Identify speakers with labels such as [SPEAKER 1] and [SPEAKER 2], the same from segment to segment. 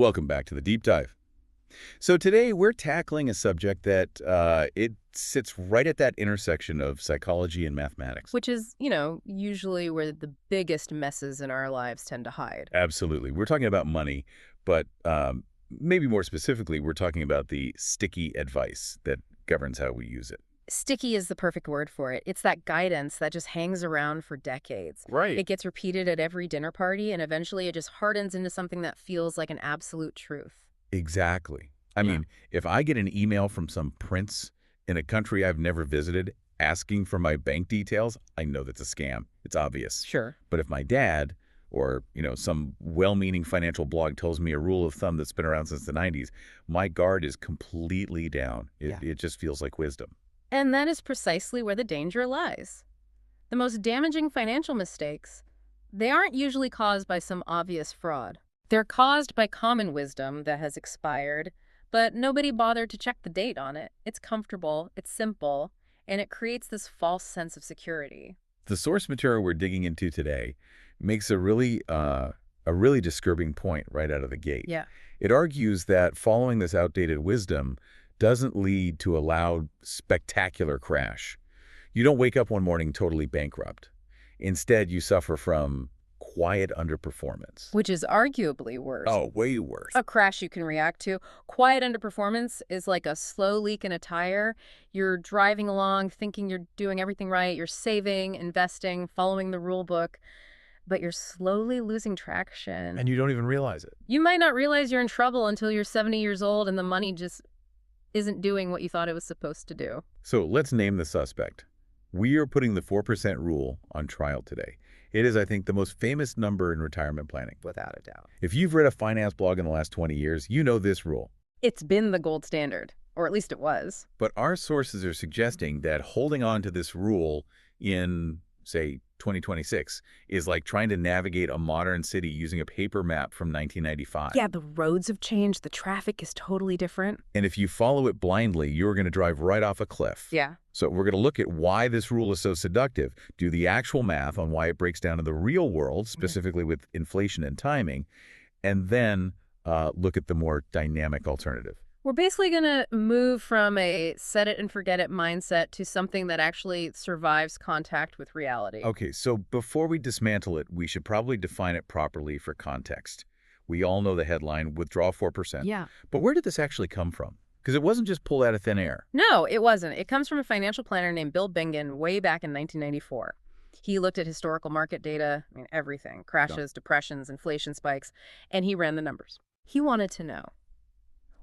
[SPEAKER 1] Welcome back to the Deep Dive. So today we're tackling a subject that it sits right at that intersection of psychology and mathematics.
[SPEAKER 2] Which is, usually where the biggest messes in our lives tend to hide.
[SPEAKER 1] Absolutely. We're talking about money, but maybe more specifically, we're talking about the sticky advice that governs how we use it.
[SPEAKER 2] Sticky is the perfect word for it. It's that guidance that just hangs around for decades.
[SPEAKER 1] Right.
[SPEAKER 2] It gets repeated at every dinner party, and eventually it just hardens into something that feels like an absolute truth.
[SPEAKER 1] Exactly. I
[SPEAKER 2] Yeah.
[SPEAKER 1] mean, if I get an email from some prince in a country I've never visited asking for my bank details, I know that's a scam. It's obvious.
[SPEAKER 2] Sure.
[SPEAKER 1] But if my dad or, some well-meaning financial blog tells me a rule of thumb that's been around since the 90s, my guard is completely down. It just feels like wisdom.
[SPEAKER 2] And that is precisely where the danger lies. The most damaging financial mistakes, they aren't usually caused by some obvious fraud. They're caused by common wisdom that has expired, but nobody bothered to check the date on it. It's comfortable, it's simple, and it creates this false sense of security.
[SPEAKER 1] The source material we're digging into today makes a really disturbing point right out of the gate.
[SPEAKER 2] Yeah.
[SPEAKER 1] It argues that following this outdated wisdom doesn't lead to a loud, spectacular crash. You don't wake up one morning totally bankrupt. Instead, you suffer from quiet underperformance.
[SPEAKER 2] Which is arguably worse.
[SPEAKER 1] Oh, way worse.
[SPEAKER 2] A crash you can react to. Quiet underperformance is like a slow leak in a tire. You're driving along thinking you're doing everything right. You're saving, investing, following the rule book, but you're slowly losing traction.
[SPEAKER 1] And you don't even realize it.
[SPEAKER 2] You might not realize you're in trouble until you're 70 years old and the money just isn't doing what you thought it was supposed to do.
[SPEAKER 1] So let's name the suspect. We are putting the 4% rule on trial today. It is, I think, the most famous number in retirement planning.
[SPEAKER 2] Without a doubt.
[SPEAKER 1] If you've read a finance blog in the last 20 years, you know this rule.
[SPEAKER 2] It's been the gold standard, or at least it was.
[SPEAKER 1] But our sources are suggesting that holding on to this rule in, say, 2026 is like trying to navigate a modern city using a paper map from 1995.
[SPEAKER 2] Yeah, the roads have changed. The traffic is totally different.
[SPEAKER 1] And if you follow it blindly, you're going to drive right off a cliff.
[SPEAKER 2] Yeah.
[SPEAKER 1] So we're going to look at why this rule is so seductive, do the actual math on why it breaks down in the real world, specifically with inflation and timing, and then look at the more dynamic alternative.
[SPEAKER 2] We're basically going to move from a set it and forget it mindset to something that actually survives contact with reality.
[SPEAKER 1] Okay, so before we dismantle it, we should probably define it properly for context. We all know the headline, withdraw 4%.
[SPEAKER 2] Yeah.
[SPEAKER 1] But where did this actually come from? Because it wasn't just pulled out of thin air.
[SPEAKER 2] No, it wasn't. It comes from a financial planner named Bill Bengen way back in 1994. He looked at historical market data, everything, crashes, depressions, inflation spikes, and he ran the numbers. He wanted to know,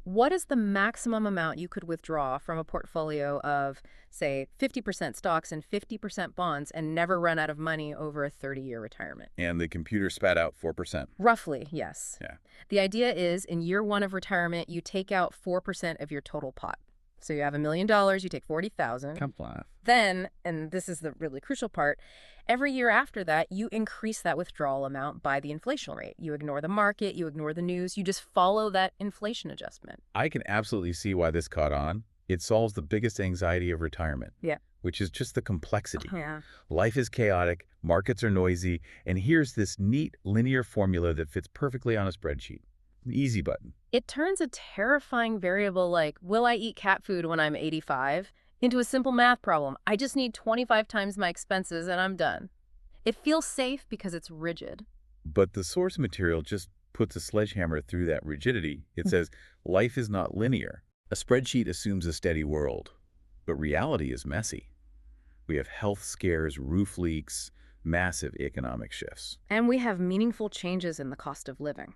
[SPEAKER 2] what is the maximum amount you could withdraw from a portfolio of, say, 50% stocks and 50% bonds and never run out of money over a 30-year retirement?
[SPEAKER 1] And the computer spat out 4%.
[SPEAKER 2] Roughly, yes.
[SPEAKER 1] Yeah.
[SPEAKER 2] The idea is in year one of retirement, you take out 4% of your total pot. So you have $1 million, you take $40,000.
[SPEAKER 1] Come on.
[SPEAKER 2] Then, and this is the really crucial part, every year after that, you increase that withdrawal amount by the inflation rate. You ignore the market, you ignore the news, you just follow that inflation adjustment.
[SPEAKER 1] I can absolutely see why this caught on. It solves the biggest anxiety of retirement.
[SPEAKER 2] Yeah.
[SPEAKER 1] Which is just the complexity.
[SPEAKER 2] Yeah.
[SPEAKER 1] Life is chaotic, markets are noisy, and here's this neat linear formula that fits perfectly on a spreadsheet. An easy button.
[SPEAKER 2] It turns a terrifying variable like, will I eat cat food when I'm 85, into a simple math problem. I just need 25 times my expenses and I'm done. It feels safe because it's rigid.
[SPEAKER 1] But the source material just puts a sledgehammer through that rigidity. It says, life is not linear. A spreadsheet assumes a steady world, but reality is messy. We have health scares, roof leaks, massive economic shifts.
[SPEAKER 2] And we have meaningful changes in the cost of living.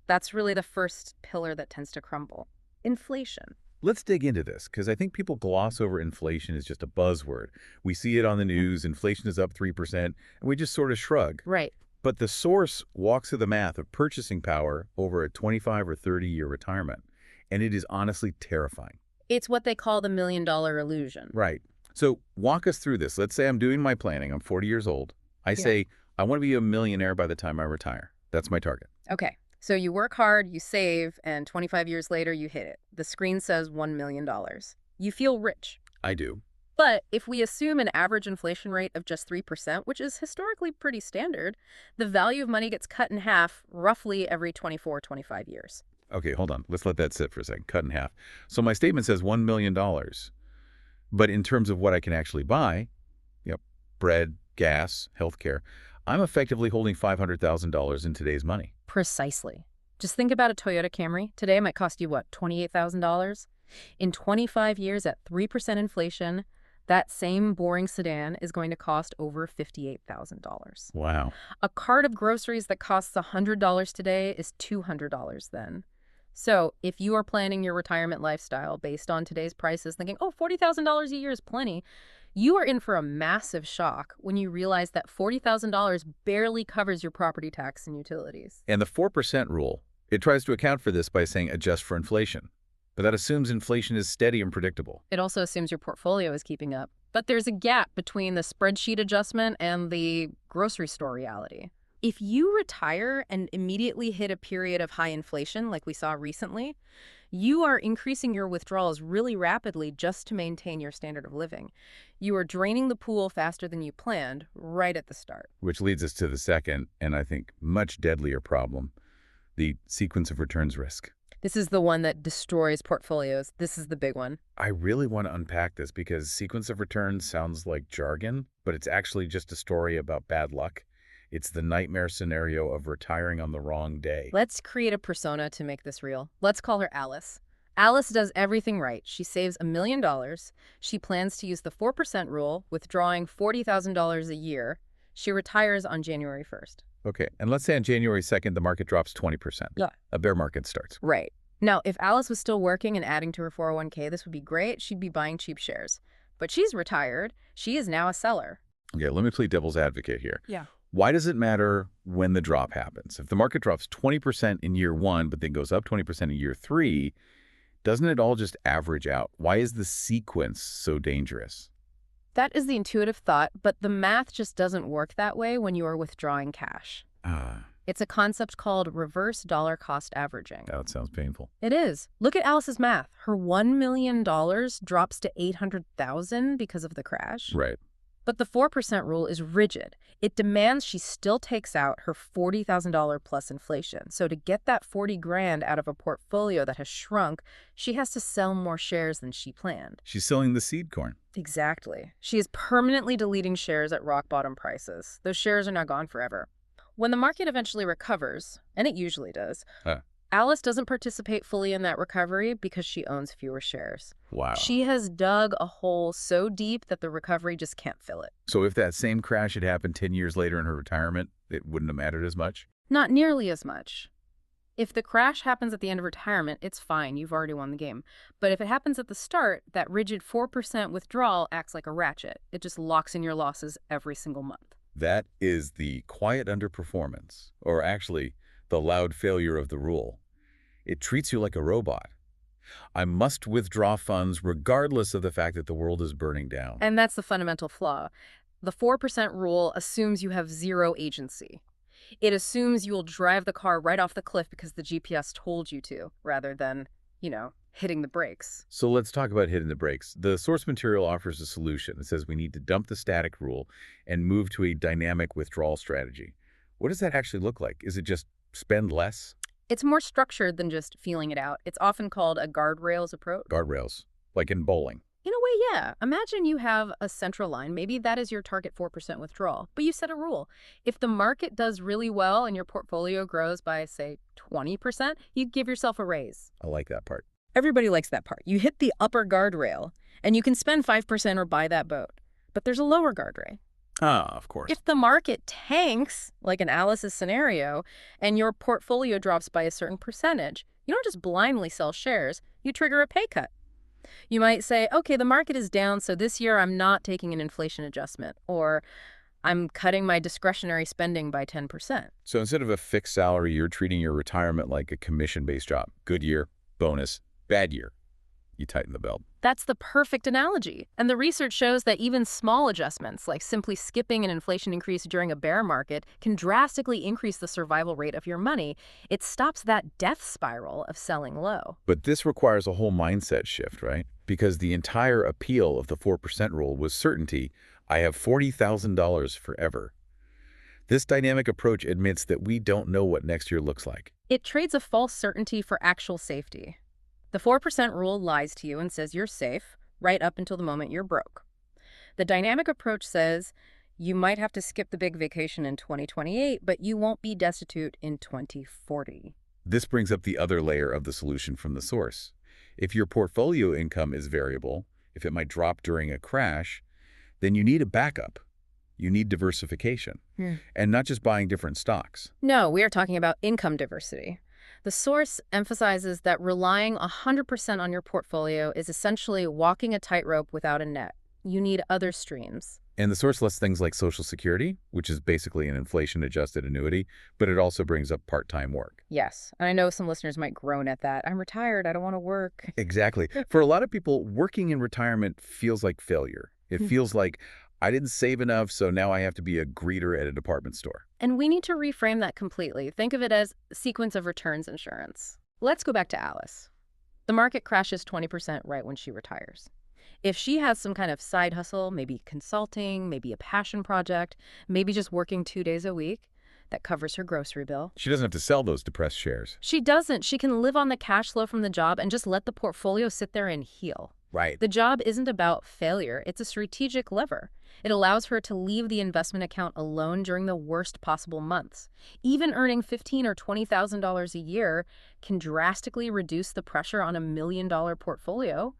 [SPEAKER 2] That's really the first pillar that tends to crumble. Inflation.
[SPEAKER 1] Let's dig into this, because I think people gloss over inflation as just a buzzword. We see it on the news, inflation is up 3%, and we just sort of shrug.
[SPEAKER 2] Right.
[SPEAKER 1] But the source walks through the math of purchasing power over a 25 or 30-year retirement, and it is honestly terrifying.
[SPEAKER 2] It's what they call the $1 million illusion.
[SPEAKER 1] Right. So walk us through this. Let's say I'm doing my planning. I'm 40 years old. I say, I want to be a millionaire by the time I retire. That's my target.
[SPEAKER 2] Okay. So you work hard, you save, and 25 years later you hit it. The screen says $1 million. You feel rich.
[SPEAKER 1] I do.
[SPEAKER 2] But if we assume an average inflation rate of just 3%, which is historically pretty standard, the value of money gets cut in half roughly every 24, 25 years.
[SPEAKER 1] Okay, hold on. Let's let that sit for a second. Cut in half. So my statement says $1 million. But in terms of what I can actually buy, bread, gas, healthcare, I'm effectively holding $500,000 in today's money.
[SPEAKER 2] Precisely. Just think about a Toyota Camry. Today it might cost you, what, $28,000? In 25 years at 3% inflation, that same boring sedan is going to cost over $58,000.
[SPEAKER 1] Wow.
[SPEAKER 2] A cart of groceries that costs $100 today is $200 then. So if you are planning your retirement lifestyle based on today's prices, thinking, oh, $40,000 a year is plenty, you are in for a massive shock when you realize that $40,000 barely covers your property tax and utilities.
[SPEAKER 1] And the 4% rule, it tries to account for this by saying adjust for inflation. But that assumes inflation is steady and predictable.
[SPEAKER 2] It also assumes your portfolio is keeping up. But there's a gap between the spreadsheet adjustment and the grocery store reality. If you retire and immediately hit a period of high inflation, like we saw recently, you are increasing your withdrawals really rapidly just to maintain your standard of living. You are draining the pool faster than you planned right at the start.
[SPEAKER 1] Which leads us to the second, and I think much deadlier problem, the sequence of returns risk.
[SPEAKER 2] This is the one that destroys portfolios. This is the big one.
[SPEAKER 1] I really want to unpack this because sequence of returns sounds like jargon, but it's actually just a story about bad luck. It's the nightmare scenario of retiring on the wrong day.
[SPEAKER 2] Let's create a persona to make this real. Let's call her Alice. Alice does everything right. She saves $1 million. She plans to use the 4% rule, withdrawing $40,000 a year. She retires on January 1st.
[SPEAKER 1] Okay, and let's say on January 2nd, the market drops 20%.
[SPEAKER 2] Yeah.
[SPEAKER 1] A bear market starts.
[SPEAKER 2] Right. Now, if Alice was still working and adding to her 401k, this would be great. She'd be buying cheap shares. But she's retired. She is now a seller.
[SPEAKER 1] Okay, let me play devil's advocate here.
[SPEAKER 2] Yeah.
[SPEAKER 1] Why does it matter when the drop happens? If the market drops 20% in year 1, but then goes up 20% in year 3, doesn't it all just average out? Why is the sequence so dangerous?
[SPEAKER 2] That is the intuitive thought, but the math just doesn't work that way when you are withdrawing cash. It's a concept called reverse dollar cost averaging.
[SPEAKER 1] That sounds painful.
[SPEAKER 2] It is. Look at Alice's math. Her $1 million drops to $800,000 because of the crash.
[SPEAKER 1] Right.
[SPEAKER 2] But the 4% rule is rigid. It demands she still takes out her $40,000 plus inflation. So to get that 40 grand out of a portfolio that has shrunk, she has to sell more shares than she planned.
[SPEAKER 1] She's selling the seed corn.
[SPEAKER 2] Exactly. She is permanently deleting shares at rock bottom prices. Those shares are now gone forever. When the market eventually recovers, and it usually does, Alice doesn't participate fully in that recovery because she owns fewer shares.
[SPEAKER 1] Wow.
[SPEAKER 2] She has dug a hole so deep that the recovery just can't fill it.
[SPEAKER 1] So if that same crash had happened 10 years later in her retirement, it wouldn't have mattered as much?
[SPEAKER 2] Not nearly as much. If the crash happens at the end of retirement, it's fine. You've already won the game. But if it happens at the start, that rigid 4% withdrawal acts like a ratchet. It just locks in your losses every single month.
[SPEAKER 1] That is the quiet underperformance, or actually the loud failure of the rule. It treats you like a robot. I must withdraw funds regardless of the fact that the world is burning down.
[SPEAKER 2] And that's the fundamental flaw. The 4% rule assumes you have zero agency. It assumes you will drive the car right off the cliff because the GPS told you to, rather than, hitting the brakes.
[SPEAKER 1] So let's talk about hitting the brakes. The source material offers a solution. It says we need to dump the static rule and move to a dynamic withdrawal strategy. What does that actually look like? Is it just spend less?
[SPEAKER 2] It's more structured than just feeling it out. It's often called a guardrails approach.
[SPEAKER 1] Guardrails, like in bowling.
[SPEAKER 2] In a way, yeah. Imagine you have a central line. Maybe that is your target 4% withdrawal. But you set a rule. If the market does really well and your portfolio grows by, say, 20%, you give yourself a raise.
[SPEAKER 1] I like that part.
[SPEAKER 2] Everybody likes that part. You hit the upper guardrail, and you can spend 5% or buy that boat. But there's a lower guardrail.
[SPEAKER 1] Of course.
[SPEAKER 2] If the market tanks, like in Alice's scenario, and your portfolio drops by a certain percentage, you don't just blindly sell shares, you trigger a pay cut. You might say, okay, the market is down, so this year I'm not taking an inflation adjustment, or I'm cutting my discretionary spending by 10%.
[SPEAKER 1] So instead of a fixed salary, you're treating your retirement like a commission-based job. Good year, bonus, bad year. You tighten the belt.
[SPEAKER 2] That's the perfect analogy. And the research shows that even small adjustments, like simply skipping an inflation increase during a bear market, can drastically increase the survival rate of your money. It stops that death spiral of selling low.
[SPEAKER 1] But this requires a whole mindset shift, right? Because the entire appeal of the 4% rule was certainty. I have $40,000 forever. This dynamic approach admits that we don't know what next year looks like.
[SPEAKER 2] It trades a false certainty for actual safety. The 4% rule lies to you and says you're safe right up until the moment you're broke. The dynamic approach says you might have to skip the big vacation in 2028, but you won't be destitute in 2040.
[SPEAKER 1] This brings up the other layer of the solution from the source. If your portfolio income is variable, if it might drop during a crash, then you need a backup. You need diversification, and not just buying different stocks.
[SPEAKER 2] No, we are talking about income diversity. The source emphasizes that relying 100% on your portfolio is essentially walking a tightrope without a net. You need other streams.
[SPEAKER 1] And the source lists things like Social Security, which is basically an inflation-adjusted annuity, but it also brings up part-time work.
[SPEAKER 2] Yes, and I know some listeners might groan at that. I'm retired, I don't want to work.
[SPEAKER 1] Exactly. For a lot of people, working in retirement feels like failure. It feels like, I didn't save enough, so now I have to be a greeter at a department store.
[SPEAKER 2] And we need to reframe that completely. Think of it as sequence of returns insurance. Let's go back to Alice. The market crashes 20% right when she retires. If she has some kind of side hustle, maybe consulting, maybe a passion project, maybe just working 2 days a week, that covers her grocery bill.
[SPEAKER 1] She doesn't have to sell those depressed shares.
[SPEAKER 2] She doesn't. She can live on the cash flow from the job and just let the portfolio sit there and heal.
[SPEAKER 1] Right.
[SPEAKER 2] The job isn't about failure. It's a strategic lever. It allows her to leave the investment account alone during the worst possible months. Even earning $15,000 or $20,000 a year can drastically reduce the pressure on $1 million portfolio.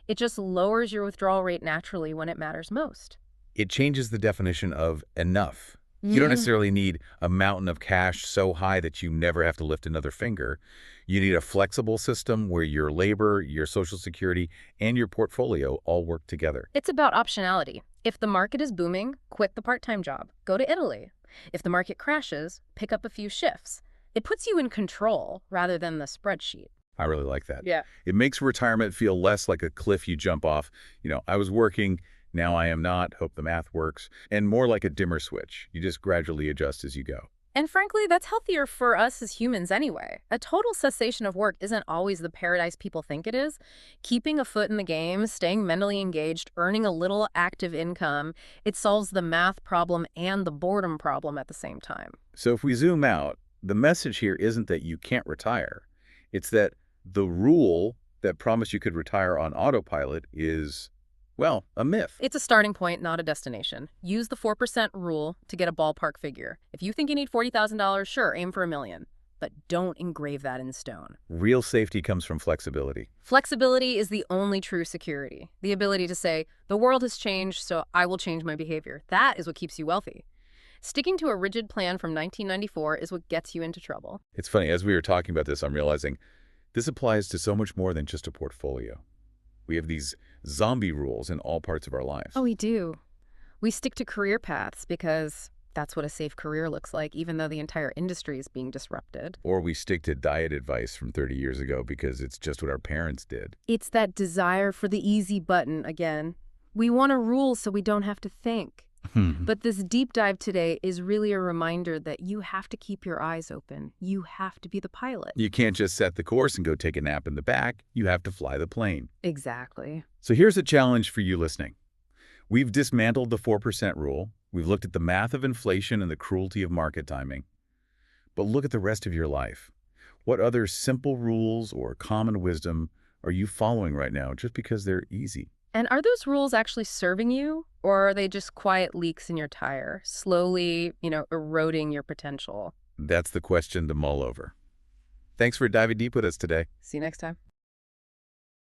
[SPEAKER 2] It just lowers your withdrawal rate naturally when it matters most.
[SPEAKER 1] It changes the definition of enough. You don't necessarily need a mountain of cash so high that you never have to lift another finger. You need a flexible system where your labor, your Social Security, and your portfolio all work together.
[SPEAKER 2] It's about optionality. If the market is booming, quit the part-time job. Go to Italy. If the market crashes, pick up a few shifts. It puts you in control rather than the spreadsheet.
[SPEAKER 1] I really like that.
[SPEAKER 2] Yeah.
[SPEAKER 1] It makes retirement feel less like a cliff you jump off. I was working, now I am not, hope the math works, and more like a dimmer switch. You just gradually adjust as you go.
[SPEAKER 2] And frankly, that's healthier for us as humans anyway. A total cessation of work isn't always the paradise people think it is. Keeping a foot in the game, staying mentally engaged, earning a little active income, it solves the math problem and the boredom problem at the same time.
[SPEAKER 1] So if we zoom out, the message here isn't that you can't retire. It's that the rule that promised you could retire on autopilot is, well, a myth.
[SPEAKER 2] It's a starting point, not a destination. Use the 4% rule to get a ballpark figure. If you think you need $40,000, sure, aim for $1 million. But don't engrave that in stone.
[SPEAKER 1] Real safety comes from flexibility.
[SPEAKER 2] Flexibility is the only true security. The ability to say, the world has changed, so I will change my behavior. That is what keeps you wealthy. Sticking to a rigid plan from 1994 is what gets you into trouble.
[SPEAKER 1] It's funny, as we were talking about this, I'm realizing this applies to so much more than just a portfolio. We have these zombie rules in all parts of our lives.
[SPEAKER 2] Oh, we do. We stick to career paths because that's what a safe career looks like, even though the entire industry is being disrupted.
[SPEAKER 1] Or we stick to diet advice from 30 years ago because it's just what our parents did.
[SPEAKER 2] It's that desire for the easy button again. We want a rule so we don't have to think. But this deep dive today is really a reminder that you have to keep your eyes open. You have to be the pilot.
[SPEAKER 1] You can't just set the course and go take a nap in the back. You have to fly the plane.
[SPEAKER 2] Exactly.
[SPEAKER 1] So here's a challenge for you listening. We've dismantled the 4% rule. We've looked at the math of inflation and the cruelty of market timing. But look at the rest of your life. What other simple rules or common wisdom are you following right now just because they're easy?
[SPEAKER 2] And are those rules actually serving you, or are they just quiet leaks in your tire, slowly, eroding your potential?
[SPEAKER 1] That's the question to mull over. Thanks for diving deep with us today.
[SPEAKER 2] See you next time.